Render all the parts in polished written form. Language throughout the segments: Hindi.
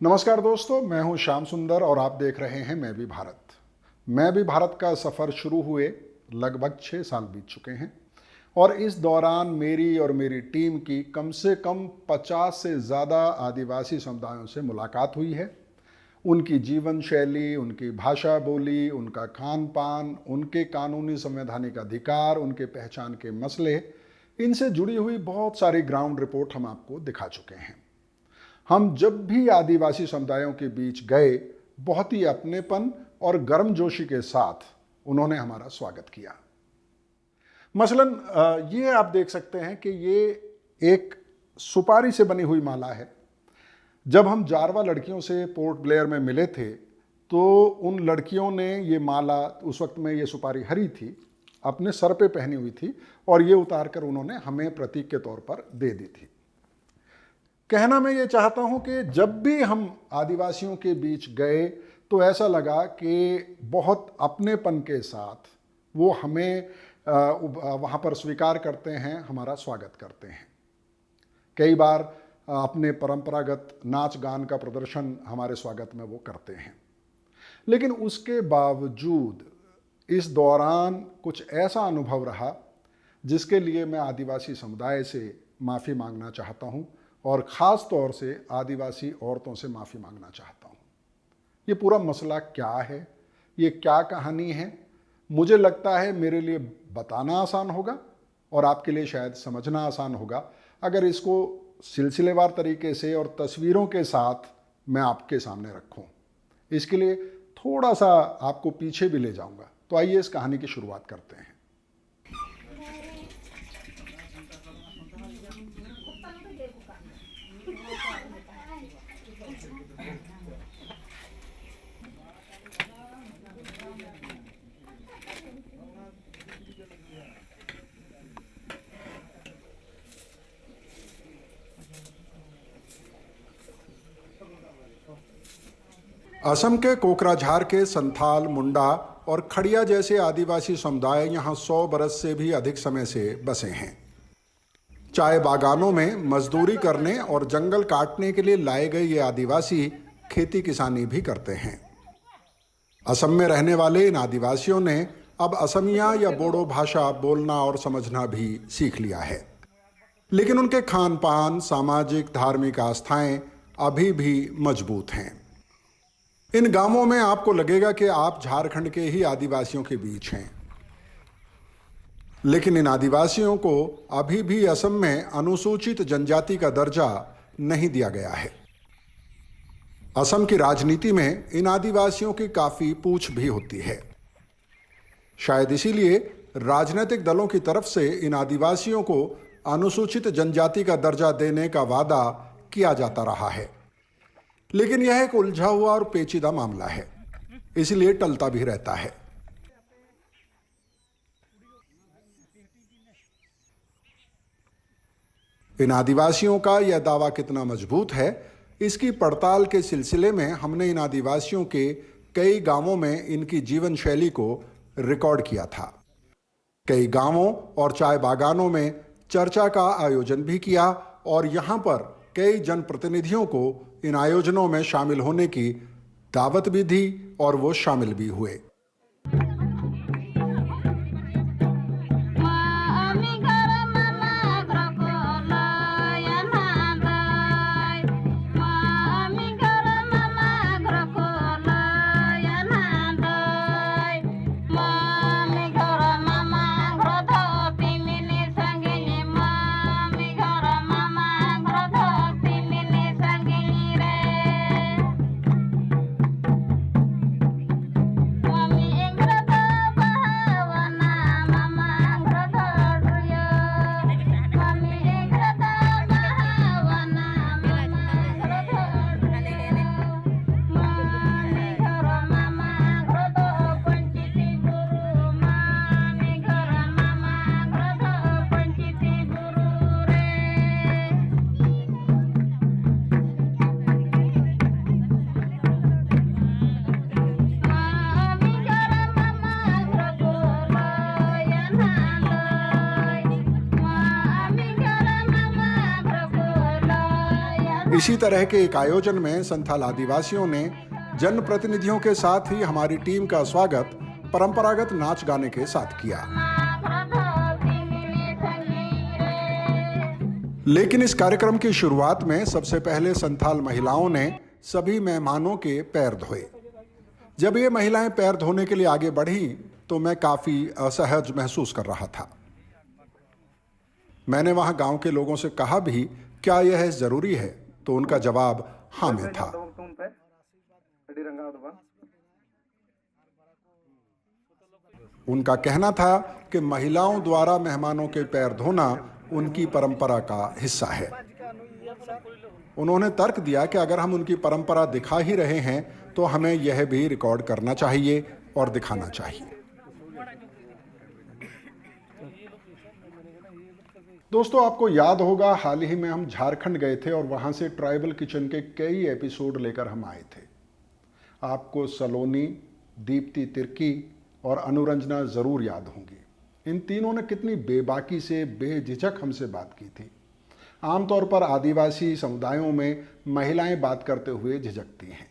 नमस्कार दोस्तों, मैं हूं श्याम सुंदर और आप देख रहे हैं मैं भी भारत। मैं भी भारत का सफ़र शुरू हुए लगभग 6 साल बीत चुके हैं और इस दौरान मेरी और मेरी टीम की कम से कम 50 से ज़्यादा आदिवासी समुदायों से मुलाकात हुई है। उनकी जीवन शैली, उनकी भाषा बोली, उनका खान पान, उनके कानूनी संवैधानिक अधिकार, उनके पहचान के मसले, इनसे जुड़ी हुई बहुत सारी ग्राउंड रिपोर्ट हम आपको दिखा चुके हैं। हम जब भी आदिवासी समुदायों के बीच गए, बहुत ही अपनेपन और गर्मजोशी के साथ उन्होंने हमारा स्वागत किया। मसलन ये आप देख सकते हैं कि ये एक सुपारी से बनी हुई माला है। जब हम जारवा लड़कियों से पोर्ट ब्लेयर में मिले थे तो उन लड़कियों ने ये माला, उस वक्त में ये सुपारी हरी थी, अपने सर पे पहनी हुई थी और ये उतार कर उन्होंने हमें प्रतीक के तौर पर दे दी थी। कहना मैं ये चाहता हूँ कि जब भी हम आदिवासियों के बीच गए तो ऐसा लगा कि बहुत अपनेपन के साथ वो हमें वहाँ पर स्वीकार करते हैं, हमारा स्वागत करते हैं। कई बार अपने परंपरागत नाच गान का प्रदर्शन हमारे स्वागत में वो करते हैं। लेकिन उसके बावजूद इस दौरान कुछ ऐसा अनुभव रहा जिसके लिए मैं आदिवासी समुदाय से माफ़ी मांगना चाहता हूँ और ख़ास तौर से आदिवासी औरतों से माफ़ी मांगना चाहता हूँ। ये पूरा मसला क्या है, ये क्या कहानी है, मुझे लगता है मेरे लिए बताना आसान होगा और आपके लिए शायद समझना आसान होगा अगर इसको सिलसिलेवार तरीके से और तस्वीरों के साथ मैं आपके सामने रखूं। इसके लिए थोड़ा सा आपको पीछे भी ले जाऊंगा। तो आइए इस कहानी की शुरुआत करते हैं। असम के कोकराझार के संथाल, मुंडा और खड़िया जैसे आदिवासी समुदाय यहाँ 100 बरस से भी अधिक समय से बसे हैं। चाय बागानों में मजदूरी करने और जंगल काटने के लिए लाए गए ये आदिवासी खेती किसानी भी करते हैं। असम में रहने वाले इन आदिवासियों ने अब असमिया या बोडो भाषा बोलना और समझना भी सीख लिया है। लेकिन उनके खान पान, सामाजिक धार्मिक आस्थाएं अभी भी मजबूत हैं। इन गांवों में आपको लगेगा कि आप झारखंड के ही आदिवासियों के बीच हैं। लेकिन इन आदिवासियों को अभी भी असम में अनुसूचित जनजाति का दर्जा नहीं दिया गया है। असम की राजनीति में इन आदिवासियों की काफी पूछ भी होती है। शायद इसीलिए राजनीतिक दलों की तरफ से इन आदिवासियों को अनुसूचित जनजाति का दर्जा देने का वादा किया जाता रहा है। लेकिन यह एक उलझा हुआ और पेचीदा मामला है, इसलिए टलता भी रहता है। इन आदिवासियों का यह दावा कितना मजबूत है, इसकी पड़ताल के सिलसिले में हमने इन आदिवासियों के कई गांवों में इनकी जीवन शैली को रिकॉर्ड किया था। कई गांवों और चाय बागानों में चर्चा का आयोजन भी किया और यहां पर कई जनप्रतिनिधियों को इन आयोजनों में शामिल होने की दावत भी दी और वो शामिल भी हुए। इसी तरह के एक आयोजन में संथाल आदिवासियों ने जनप्रतिनिधियों के साथ ही हमारी टीम का स्वागत परंपरागत नाच गाने के साथ किया। लेकिन इस कार्यक्रम की शुरुआत में सबसे पहले संथाल महिलाओं ने सभी मेहमानों के पैर धोए। जब ये महिलाएं पैर धोने के लिए आगे बढ़ी तो मैं काफी असहज महसूस कर रहा था। मैंने वहां गांव के लोगों से कहा भी, क्या यह जरूरी है? तो उनका जवाब हाँ में था। उनका कहना था कि महिलाओं द्वारा मेहमानों के पैर धोना उनकी परंपरा का हिस्सा है। उन्होंने तर्क दिया कि अगर हम उनकी परंपरा दिखा ही रहे हैं तो हमें यह भी रिकॉर्ड करना चाहिए और दिखाना चाहिए। दोस्तों, आपको याद होगा हाल ही में हम झारखंड गए थे और वहां से ट्राइबल किचन के कई एपिसोड लेकर हम आए थे। आपको सलोनी, दीप्ति तिर्की और अनुरंजना जरूर याद होंगी। इन तीनों ने कितनी बेबाकी से, बेझिझक हमसे बात की थी। आमतौर पर आदिवासी समुदायों में महिलाएं बात करते हुए झिझकती हैं।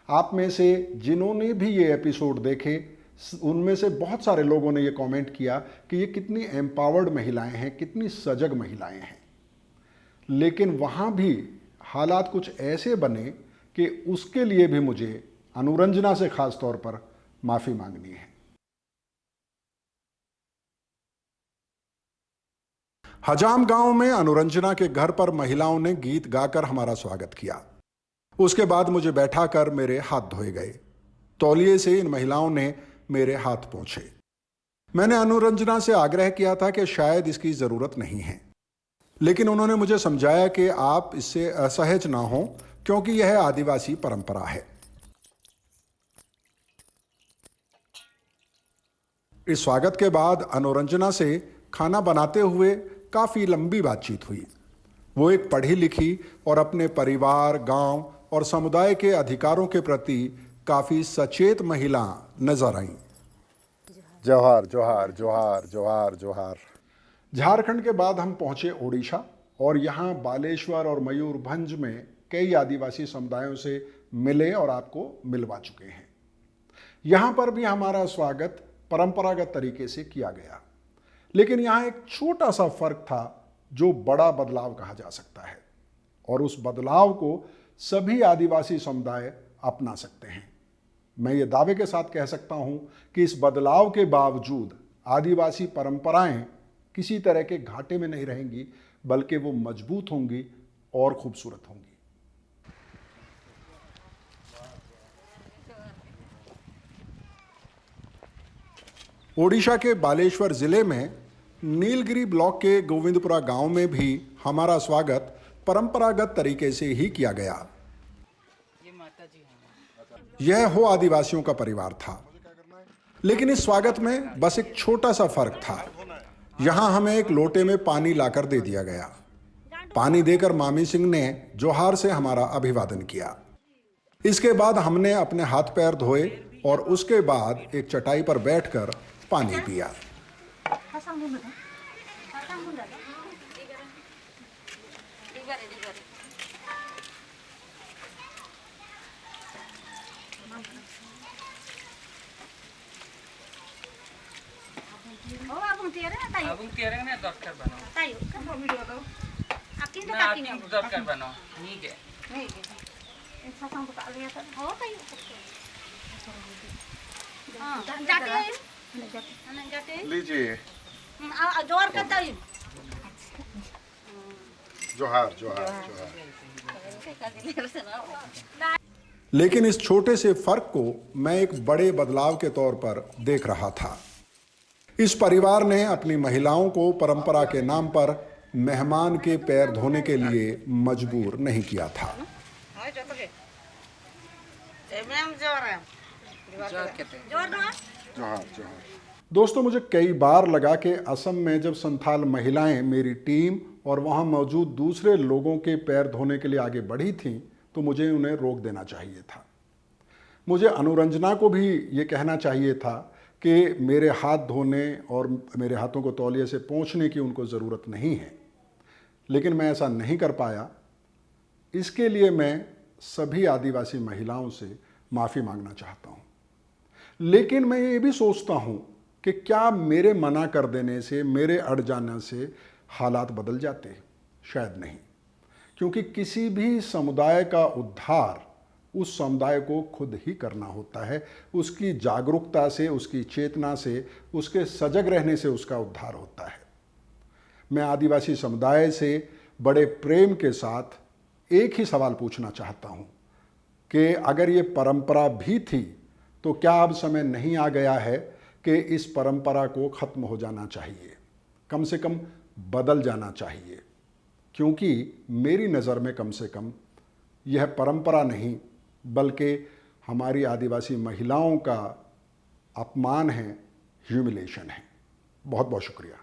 आप में से जिन्होंने भी ये एपिसोड देखे, उनमें से बहुत सारे लोगों ने ये कमेंट किया कि ये कितनी एम्पावर्ड महिलाएं हैं, कितनी सजग महिलाएं हैं। लेकिन वहाँ भी हालात कुछ ऐसे बने कि उसके लिए भी मुझे अनुरंजना से खास तौर पर माफ़ी मांगनी है। हजाम गांव में अनुरंजना के घर पर महिलाओं ने गीत गाकर हमारा स्वागत किया। उसके बाद मुझे बैठाकर मेरे हाथ धोए गए। तौलिए से इन महिलाओं ने मेरे हाथ पोंछे। मैंने अनुरंजना से आग्रह किया था कि शायद इसकी जरूरत नहीं है, लेकिन उन्होंने मुझे समझाया कि आप इससे असहज ना हो क्योंकि यह आदिवासी परंपरा है। इस स्वागत के बाद अनुरंजना से खाना बनाते हुए काफी लंबी बातचीत हुई। वो एक पढ़ी लिखी और अपने परिवार, गांव और समुदाय के अधिकारों के प्रति काफी सचेत महिला नजर आईं। जोहार जोहार जोहार जोहार जोहार। झारखंड के बाद हम पहुंचे ओडिशा और यहाँ बालेश्वर और मयूरभंज में कई आदिवासी समुदायों से मिले और आपको मिलवा चुके हैं। यहाँ पर भी हमारा स्वागत परंपरागत तरीके से किया गया, लेकिन यहाँ एक छोटा सा फर्क था जो बड़ा बदलाव कहा जा सकता है, और उस बदलाव को सभी आदिवासी समुदाय अपना सकते हैं। मैं ये दावे के साथ कह सकता हूं कि इस बदलाव के बावजूद आदिवासी परंपराएं किसी तरह के घाटे में नहीं रहेंगी, बल्कि वो मजबूत होंगी और खूबसूरत होंगी। ओडिशा के बालेश्वर जिले में नीलगिरी ब्लॉक के गोविंदपुरा गांव में भी हमारा स्वागत परंपरागत तरीके से ही किया गया। यह हो आदिवासियों का परिवार था, लेकिन इस स्वागत में बस एक छोटा सा फर्क था। यहां हमें एक लोटे में पानी लाकर दे दिया गया। पानी देकर मामी सिंह ने जोहार से हमारा अभिवादन किया। इसके बाद हमने अपने हाथ पैर धोए और उसके बाद एक चटाई पर बैठकर पानी पिया। लीजिए। जोहार जोहार जोहार। लेकिन इस छोटे से फर्क को मैं एक बड़े बदलाव के तौर पर देख रहा था। इस परिवार ने अपनी महिलाओं को परंपरा के नाम पर मेहमान के पैर धोने के लिए मजबूर नहीं किया था। दोस्तों, मुझे कई बार लगा कि असम में जब संथाल महिलाएं मेरी टीम और वहां मौजूद दूसरे लोगों के पैर धोने के लिए आगे बढ़ी थीं, तो मुझे उन्हें रोक देना चाहिए था। मुझे अनुरंजना को भी ये कहना चाहिए था कि मेरे हाथ धोने और मेरे हाथों को तौलिए से पोंछने की उनको ज़रूरत नहीं है, लेकिन मैं ऐसा नहीं कर पाया। इसके लिए मैं सभी आदिवासी महिलाओं से माफ़ी मांगना चाहता हूँ। लेकिन मैं ये भी सोचता हूँ कि क्या मेरे मना कर देने से, मेरे अड़ जाने से हालात बदल जाते? शायद नहीं, क्योंकि किसी भी समुदाय का उद्धार उस समुदाय को खुद ही करना होता है। उसकी जागरूकता से, उसकी चेतना से, उसके सजग रहने से उसका उद्धार होता है। मैं आदिवासी समुदाय से बड़े प्रेम के साथ एक ही सवाल पूछना चाहता हूँ कि अगर ये परंपरा भी थी तो क्या अब समय नहीं आ गया है कि इस परंपरा को ख़त्म हो जाना चाहिए, कम से कम बदल जाना चाहिए? क्योंकि मेरी नज़र में कम से कम यह परंपरा नहीं बल्कि हमारी आदिवासी महिलाओं का अपमान है, ह्यूमिलेशन है। बहुत बहुत शुक्रिया।